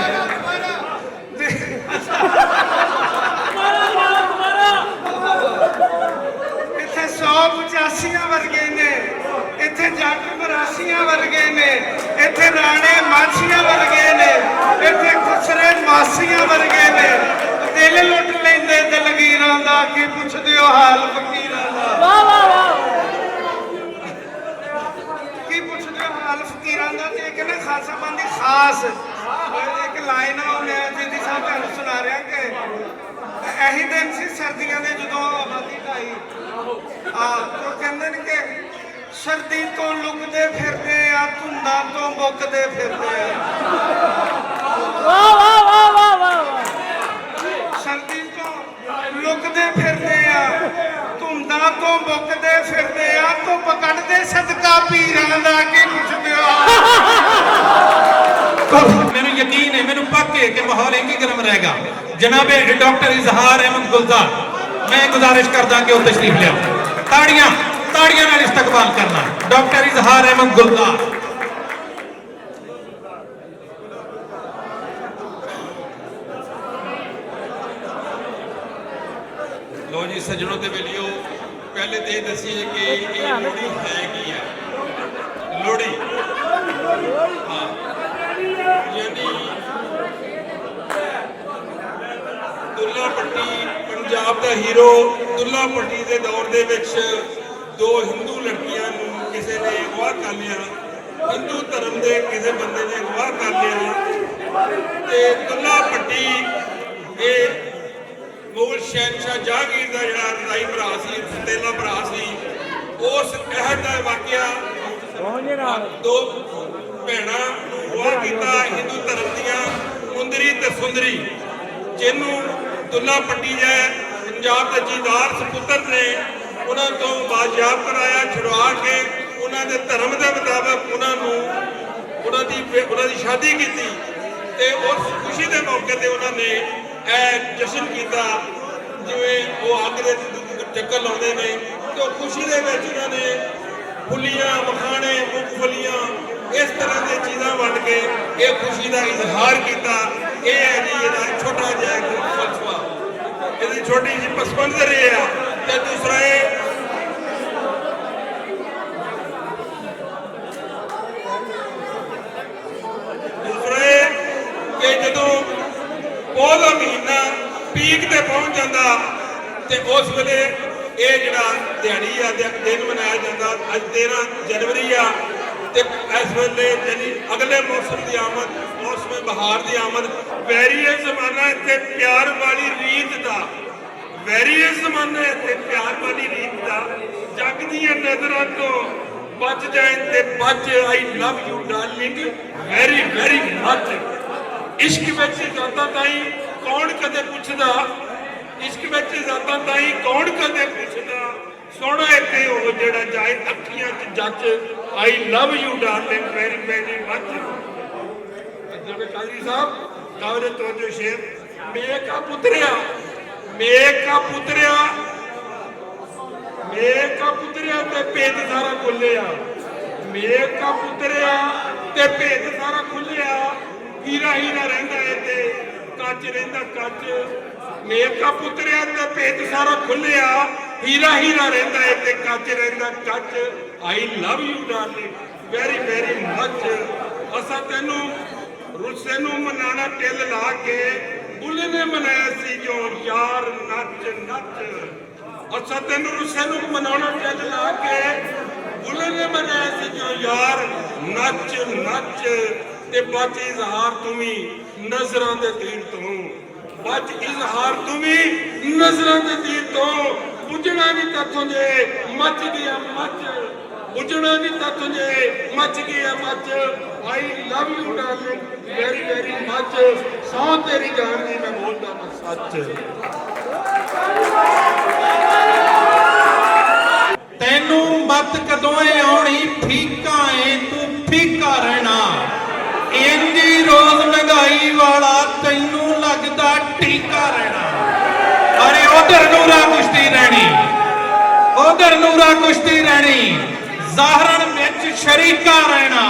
ਇੱਥੇ 185 ਵਰਗੇ ਨੇ, ਇੱਥੇ ਜੱਟ 82 ਵਰਗੇ ਨੇ, ਇੱਥੇ ਰਾਣੇ ਮਾਛੀਆਂ ਵਰਗੇ ਨੇ, ਇੱਥੇ ਖੁਸਰੇ ਮਾਸੀਆਂ ਵਰਗੇ ਨੇ, ਦਿਲ ਲੁੱਟ ਲੈਂਦੇ ਦਿਲਗੀਰਾਂ ਦਾ। ਕੀ ਪੁੱਛਦੇ ਹੋ ਹਾਲ ਫਕੀਰਾਂ ਦਾ, ਵਾਹ ਵਾਹ ਵਾਹ, ਕੀ ਪੁੱਛਦੇ ਹੋ ਹਾਲ ਫਕੀਰਾਂ ਦਾ। ਤੇ ਇੱਕ ਨਾ ਖਾਲਸਾ ਪੰਥ ਦੀ ਖਾਸ ਇੱਕ ਲਾਈਨ ਆ, ਮੈਂ ਜਿੰਦੀ ਸਾਹਿਬ ਤੁਹਾਨੂੰ ਸੁਣਾ ਰਿਹਾ ਕਿ ਇਹੀ ਦਿਨ ਸੀ ਸਰਦੀਆਂ ਦੇ ਜਦੋਂ ਆਬਾਦੀ ਢਾਈ ਉਹ ਕਹਿੰਦੇ ਨੇ ਕਿ ਸਰਦੀ ਤੋਂ ਲੁਕਦੇ ਫਿਰਦੇ ਆ, ਧੁੰਦਾਂ ਤੋਂ ਮੁੱਕਦੇ ਫਿਰਦੇ ਆ। ਵਾਹ ਵਾਹ ਵਾਹ ਵਾਹ ਵਾਹ, ਸਰਦੀ ਤੋਂ ਲੁਕਦੇ ਫਿਰਦੇ ਆ, ਧੁੰਦਾਂ ਤੋਂ ਮੁੱਕਦੇ ਫਿਰਦੇ ਆ, ਧੁੱਪ ਕੱਢਦੇ ਸਦਕਾ ਪੀਰਾਂ ਦਾ। ਕੀ ਪੁੱਛਦੇ ਹੋ? ਮੈਨੂੰ ਯਕੀਨ ਹੈ, ਮੈਨੂੰ ਪੱਕ ਹੈ ਕਿ ਮਾਹੌਲ ਇੰਜ ਹੀ ਗਰਮ ਰਹੇਗਾ। जनाबे डॉक्टर इजहार अहमद गुलजार, मैं गुजारिश करदा कि वो तशरीफ लिया। ताड़ियां ताड़ियां नाल इस्तकबाल करना डॉक्टर इजहार अहमद गुलजार। लो जी सजनों ते वेलियो, पहले तो ये दसीए कि ये लोहड़ी है की है। लोहड़ी हाँ, यानी दुल्ला भट्टी पंजाब का हीरो। दुल्ला भट्टी के दौर के दो हिंदू लड़कियां किसी ने अगवा कर लिया, हिंदू धर्म के किसी बंदे ने अगवा कर लिया। ते दुल्ला भट्टी ये मुगल शहनशाह जहांगीर का जो रजाई भरा सी, सतेला भरा सी, उस अहद का वाकया दो भैणों अगवा किया हिंदू धर्म दियां, मुंदरी ते सुंदरी, जिन्हों दुल्ला भट्टी है पंजाब के जहीदार सपुत्र ने उन्होंने तो बाजियाब कराया, छुड़वा के उन्होंने धर्म के मुताबिक उन्होंने शादी की। उस खुशी के मौके पर उन्होंने जश्न किया, जिमें वो अग के चक्कर लाते हैं। तो खुशी के उन्होंने फुलियां मखाने मूंगफलियां इस तरह की चीज़ा वंड के ये खुशी का इजहार किया। यह है जी ये छोटा जहा फलसफा, ये छोटी जी पस मंजर ये है। दूसरा ਪੀਕ ਤੇ ਪਹੁੰਚ ਜਾਂਦਾ ਤੇ ਉਸ ਵੇਲੇ ਇਹ ਜਿਹੜਾ ਦਿਹਾੜੀ ਆ ਦਿਨ ਮਨਾਇਆ ਜਾਂਦਾ। ਅੱਜ 13 ਜਨਵਰੀ ਆ ਤੇ ਇਸ ਵੇਲੇ ਜਿਹੜੀ ਅਗਲੇ ਮੌਸਮ ਦੀ ਆਮਦ, ਮੌਸਮ ਬਹਾਰ ਦੀ ਆਮਦ, ਵੈਰੀਏ ਜ਼ਮਾਨਾ ਇੱਥੇ ਪਿਆਰ ਵਾਲੀ ਰੀਤ ਦਾ, ਵੈਰੀਏ ਜ਼ਮਾਨਾ ਇੱਥੇ ਪਿਆਰ ਵਾਲੀ ਰੀਤ ਦਾ, ਜੱਗ ਦੀਆਂ ਨਜ਼ਰਾਂ ਤੋਂ ਬਚ ਜਾਏ ਤੇ ਬਚ। I love you darling very very much. ਇਸ਼ਕ ਵਿੱਚ ਜਾਂਦਾ ਤਾਈ ਕੌਣ ਕਦੇ ਪੁੱਛਦਾ, ਇਸ਼ਕ ਵਿੱਚ ਜਾਂਦਾ ਤਾਈ ਕੌਣ ਕਦੇ ਪੁੱਛਦਾ, ਸੋਹਣਾ ਇੱਥੇ ਉਹ ਜਿਹੜਾ ਜਾਏ ਅੱਖੀਆਂ 'ਚ ਜੱਜ। I love you darling very very much. ਜਨਾਬ ਕਾਜ਼ੀ ਸਾਹਿਬ ਕਾਵਰੇ ਤੋਂ ਸ਼ੇਰ, ਮੇਕਾ ਪੁੱਤਰਿਆ, ਮੇਕਾ ਪੁੱਤਰਿਆ, ਮੇਕਾ ਪੁੱਤਰਿਆ ਤੇ ਭੇਦ ਸਾਰਾ ਖੁੱਲਿਆ, ਮੇਕਾ ਪੁੱਤਰਿਆ ਤੇ ਭੇਦ ਸਾਰਾ ਖੁੱਲਿਆ। ਹੀਰਾ ਹੀਰਾ ਰਹਿੰਦਾ ਏ ਤੇ ਕੱਚ ਰਹਿੰਦਾ ਕੱਚ। ਮੇਕਾ ਪੁੱਤਰਿਆ ਤੇ ਭੇਦ ਸਾਰਾ ਖੁੱਲਿਆ, ਹੀਰਾ ਹੀਰਾ ਰਹਿੰਦਾ ਏ ਤੇ ਕੱਚ ਰਹਿੰਦਾ ਕੱਚ। I love you darling very very much. ਅਸਾਂ ਤੈਨੂੰ ਰੁੱਸੇ ਨੂੰ ਮਨਾਣਾ ਟਿੱਲ ਲਾ ਕੇ, ਬੁੱਲੇ ਨੇ ਮਨਾਇਆ ਸੀ ਜੋ ਯਾਰ ਨੱਚ ਨੱਚ। ਅਸਾਂ ਤੈਨੂੰ ਰੁੱਸੇ ਨੂੰ ਮਨਾਉਣਾ ਟਿੱਲ ਲਾ ਕੇ, ਬੁੱਲੇ ਨੇ ਮਨਾਇਆ ਸੀ ਜੋ ਯਾਰ ਨੱਚ ਨੱਚ। ਤੇ ਬਚ ਇਜ਼ਹਾਰ ਤੂੰ ਵੀ ਨਜ਼ਰਾਂ ਦੇ ਤੀਰ ਤੋਂ, ਬਚ ਇਜ਼ਹਾਰ ਤੂੰ ਵੀ ਨਜ਼ਰਾਂ ਦੇ ਤੀਰ ਤੋਂ। ਪੁੱਜਣਾ ਨਹੀਂ ਤੱਥੋਂ ਜੇ ਮੱਚ ਗਿਆ ਮੱਚ, ਪੁੱਜਣਾ ਨਹੀਂ ਤੱਥੋਂ ਜੇ ਮੱਚ ਗਿਆ ਮੱਚ। I love you darling very very much. ਸੌ ਤੇਰੀ ਜਾਨ ਦੀ ਮੈਂ ਬੋਲਦਾ ਮੈਂ ਸੱਚ। ਤੈਨੂੰ ਮੱਤ ਕਦੋਂ ਆਉਣੀ ਫੀਕਾ ਏ ਤੂੰ ਫੀਕਾ ਰਹਿਣਾ। ਇੰਜੀ ਰੋਜ਼ ਮਹਿੰਗਾਈ ਵਾਲਾ ਤੈਨੂੰ ਲੱਗਦਾ ਟੀਕਾ ਰਹਿਣਾ। ਅਰੇ ਉਧਰ ਨੂਰਾ ਕੁਸ਼ਤੀ ਰਹਿਣੀ, ਉਧਰ ਨੂਰਾ ਕੁਸ਼ਤੀ ਰਹਿਣੀ, ਜ਼ਾਹਰਨ ਵਿੱਚ ਸ਼ਰੀਕਾ ਰਹਿਣਾ।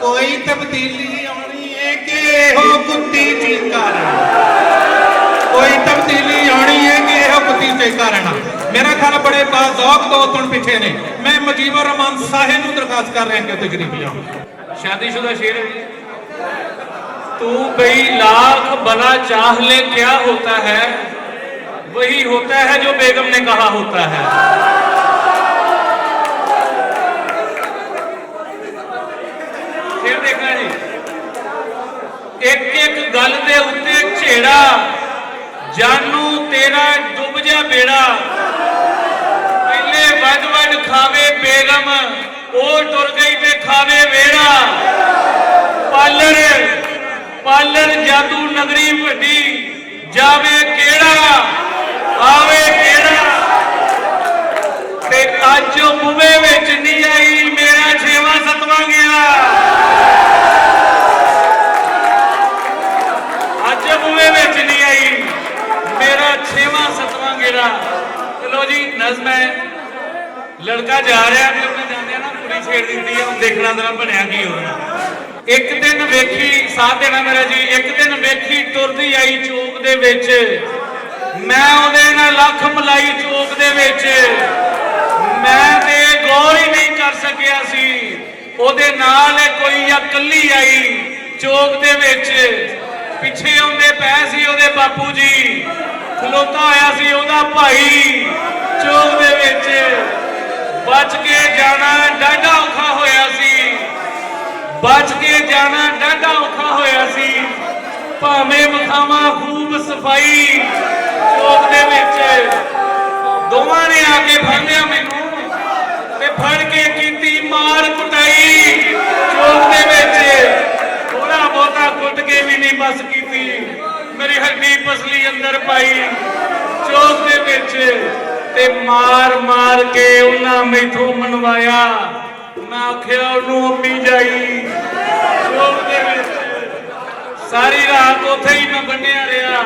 ਕੋਈ ਤਬਦੀਲੀ ਆਉਣੀ ਏ ਕਿ ਇਹੋ ਕੁੱਤੀ ਚੀਕਾ ਰਹਿਣਾ, ਕੋਈ ਤਬਦੀਲੀ ਆਉਣੀ ਏ ਕਿ ਇਹੋ ਕੁੱਤੀ ਚੀਕਾ ਰਹਿਣਾ। मेरा ख्याल बड़े बाज़ौक दोस्त हुण पिछे ने। मैं मुजीबुर रहमान साहिब नूं दरखास्त कर रहा कि तजरीबी आओ। शादीशुदा शेर है। तू बई लाख भला चाह ले क्या होता है, वही होता है जो बेगम ने कहा होता है। शेर देखना जी, एक एक गल दे उत्ते झेड़ा, जानू तेरा डुब जा बेड़ा। पहले वड वड खावे बेगम, ओ टुर गई ते खावे वेड़ा। पालर पालर जादू नगरी वड्डी, जावे केड़ा आवे केड़ा। ते अज मुवे विच नहीं आई, मेरा 6वां 7वां गया। अज मुवे विच नहीं आई, मेरा 6वां 7वां गेड़ा। चलो जी नज़म है, लड़का जा रहा है उन्हें जाने ना कुड़ी छेड़ दी है। हम देखना जरा बनया की होना। एक दिन वेखी, साथ देना मेरा जी, एक दिन वेखी टुरदी आई चौक दे विच, मैं उहदे नाल लख मलाई चौक दे विच। मैं ते गौर ही नहीं कर सकिया सी, उहदे नाल कोई या कल्ली आई चौक दे विच। पिछे आउंदे पै सी उहदे बापू जी, खलोता होया सी उहदा भाई चौक दे विच। बच के जाना डाढा औखा होया सी, बच के जाना डाढा औखा होया सी। भावें विखावां खूब सफाई चौक दे विच। दोवां ने आके फड़ लिया मैनूं ते फड़ के कीती मार कुटाई चौक दे विच। थोड़ा बहुता कुट के भी नहीं बस कीती, मेरी हड्डी पसली अंदर पाई चौक दे विच। ते मार मार के उन्हां मैथों मनवाया। मैं आखिया उन्होंने अम्मी जाई चौक दे विच। सारी रात उत्थे ही मैं बन्निया रहा,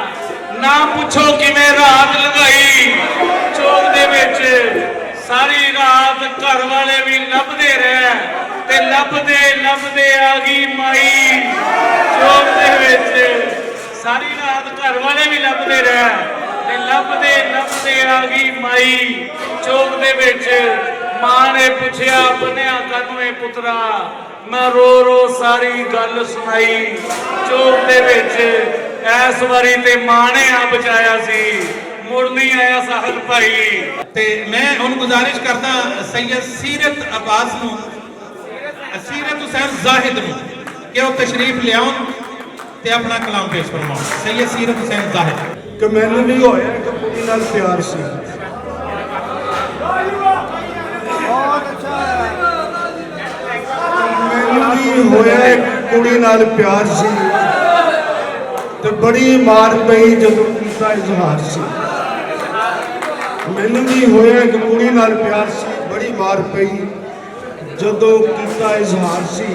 ना पुछो किवें रात लगाई चौक दे विच। सारी रात घर वाले भी लभदे रहे ते लभदे लभदे आ गई माई चौक दे विच। सारी रात घर वाले भी लभदे रहे ते लभदे लभदे आ गई माई चौक दे विच। मां ने पुछया बन्या कदमें पुत्रा, मैं रो रो सारी गल सुनाई चौक दे विच। ਇਸ ਵਾਰੀ ਤੇ ਮਾਂ ਨੇ ਆ ਬਚਾਇਆ ਸੀ, ਮੁੜ ਨਹੀਂ ਆਇਆ ਸਾਹਿਲ ਭਾਈ। ਤੇ ਮੈਂ ਹੁਣ ਗੁਜ਼ਾਰਿਸ਼ ਕਰਦਾ ਸੈਯਦ ਸੀਰਤ ਅब्बास ਨੂੰ, ਸੀਰਤ ਹੁਸੈਨ ਜ਼ਾਹਿਦ ਨੂੰ ਕਿ ਉਹ ਤਸ਼ਰੀਫ ਲਿਆਉਣ ਤੇ ਆਪਣਾ ਕਲਾਮ ਪੇਸ਼ ਫਰਮਾਉਣ। ਸੈਯਦ ਸੀਰਤ ਹੁਸੈਨ ਜ਼ਾਹਿਦ। ਕਿ ਮੈਨੂੰ ਵੀ ਹੋਇਆ ਕਿ ਕੁੜੀ ਨਾਲ ਪਿਆਰ ਸੀ, ਮੈਨੂੰ ਵੀ ਹੋਇਆ ਇੱਕ ਕੁੜੀ ਨਾਲ ਪਿਆਰ ਸੀ ਤੇ ਬੜੀ ਮਾਰ ਪਈ ਜਦੋਂ ਕੀਤਾ ਇਜ਼ਹਾਰ ਸੀ। ਮੈਨੂੰ ਵੀ ਹੋਇਆ ਇੱਕ ਕੁੜੀ ਨਾਲ ਪਿਆਰ ਸੀ, ਬੜੀ ਮਾਰ ਪਈ ਜਦੋਂ ਕੀਤਾ ਇਜ਼ਹਾਰ ਸੀ।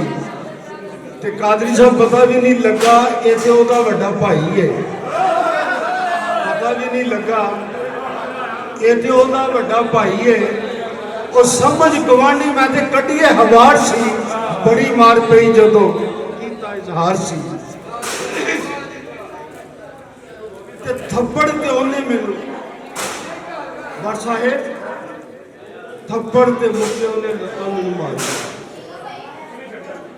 ਤੇ ਕਾਦਰੀ ਸਾਹਿਬ ਪਤਾ ਵੀ ਨਹੀਂ ਲੱਗਾ ਇਹ ਤੇ ਉਹਦਾ ਵੱਡਾ ਭਾਈ ਹੈ, ਪਤਾ ਵੀ ਨਹੀਂ ਲੱਗਾ ਇਹ ਤੇ ਉਹਦਾ ਵੱਡਾ ਭਾਈ ਹੈ। ਉਹ ਸਮਝ ਗਵਾਂਢੀ ਮੈਂ ਤੇ ਕੱਢੀਏ ਹਵਾਰ ਸੀ, ਬੜੀ ਮਾਰ ਪਈ ਜਦੋਂ ਕੀਤਾ ਇਜ਼ਹਾਰ ਸੀ। ਤੇ ਥੱਪੜ ਤੇ ਉਹਨੇ ਮੈਨੂੰ ਬਰ ਸਾਹਿਬ ਥੱਪੜ ਤੇ ਮੁੱਕੇ ਉਹਨੇ ਲੱਤਾਂ ਮੈਨੂੰ ਮਾਰੀਆਂ,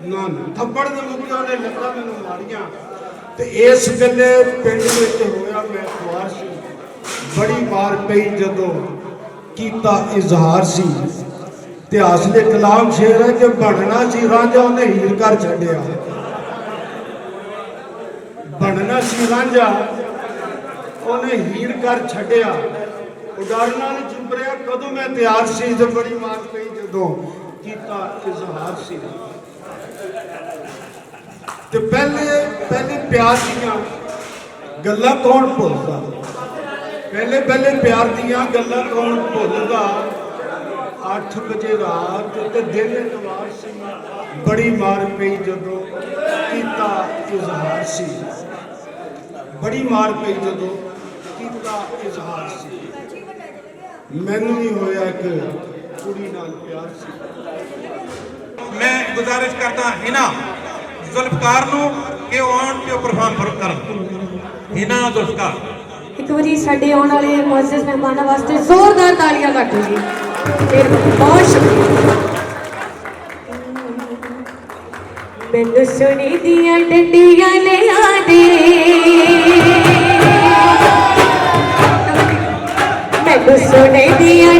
ਨਾ ਥੱਪੜ ਦੇ ਮੁੱਕੇ ਉਹਨੇ ਲੱਤਾਂ ਮੈਨੂੰ ਮਾਰੀਆਂ। ਤੇ ਇਸ ਗੱਲੇ ਪਿੰਡ ਵਿੱਚ ਹੋਇਆ ਮੈਂ ਖੁਆਰ ਸੀ, ਬੜੀ ਮਾਰ ਪਈ ਜਦੋਂ ਕੀਤਾ ਇਜ਼ਹਾਰ ਸੀ। ਇਤਿਹਾਸ ਦੇ ਕਲਾਮ ਸ਼ੇਰ ਹੈ ਕਿ ਬਣਨਾ ਸੀ ਰਾਂਝਾ ਉਹਨੇ ਹੀਰ ਕਰ ਛੱਡਿਆ, ਬਣਨਾ ਸੀ ਰਾਂਝਾ ਉਹਨੇ ਹੀਰ ਕਰ ਛੱਡਿਆ। ਉਹ ਡਰ ਨਾਲ ਚੁੱਪ ਰਿਹਾ ਕਦੋਂ ਮੈਂ ਤਿਆਰ ਸੀ ਤੇ ਬੜੀ ਮਾਰ ਪਈ ਜਦੋਂ ਕੀਤਾ ਇਜ਼ਹਾਰ ਸੀ। ਤੇ ਪਹਿਲੇ ਪਿਆਰ ਦੀਆਂ ਗੱਲਾਂ ਕੌਣ ਭੁੱਲਦਾ, ਪਹਿਲੇ ਪਿਆਰ ਦੀਆਂ ਗੱਲਾਂ ਕੌਣ ਭੁੱਲਦਾ। 8 ਵਜੇ ਰਾਤ ਤੇ ਦਿਨ ਇਤਵਾਰ ਸੀ, ਬੜੀ ਮਾਰ ਪਈ ਜਦੋਂ ਕੀਤਾ ਇਜ਼ਹਾਰ ਸੀ, ਬੜੀ ਮਾਰ ਪਈ ਜਦੋਂ ਕੀਤਾ ਇਜ਼ਹਾਰ ਸੀ। ਮੈਨੂੰ ਵੀ ਹੋਇਆ ਕਿ ਕੁੜੀ ਨਾਲ ਪਿਆਰ ਸੀ। ਮੈਂ ਗੁਜ਼ਾਰਿਸ਼ ਕਰਦਾ ਹਿਨਾ ਜ਼ੁਲਫਕਾਰ ਨੂੰ ਕਿ ਉਹ ਆਉਣ ਤੇ ਪਰਫਾਰਮ ਕਰਨ। ਹਿਨਾ ਜ਼ੁਲਫਕਾਰ ਇੱਕ ਵਾਰੀ ਸਾਡੇ ਆਉਣ ਵਾਲੇ ਮੁਅੱਜ਼ਜ਼ ਮਹਿਮਾਨਾਂ ਵਾਸਤੇ ਜ਼ੋਰਦਾਰ ਤਾਲੀਆਂ ਕੱਟੋ ਜੀ। ਫਿਰ ਬਹੁਤ ਸ਼ੁਕਰੀਆ। ਮੈਨੂੰ ਸੋਨੇ ਦੀਆਂ ਡੰਡੀਆਂ ਲਿਆ ਦੇ, ਮੈਨੂੰ ਸੋਨੇ ਦੀਆਂ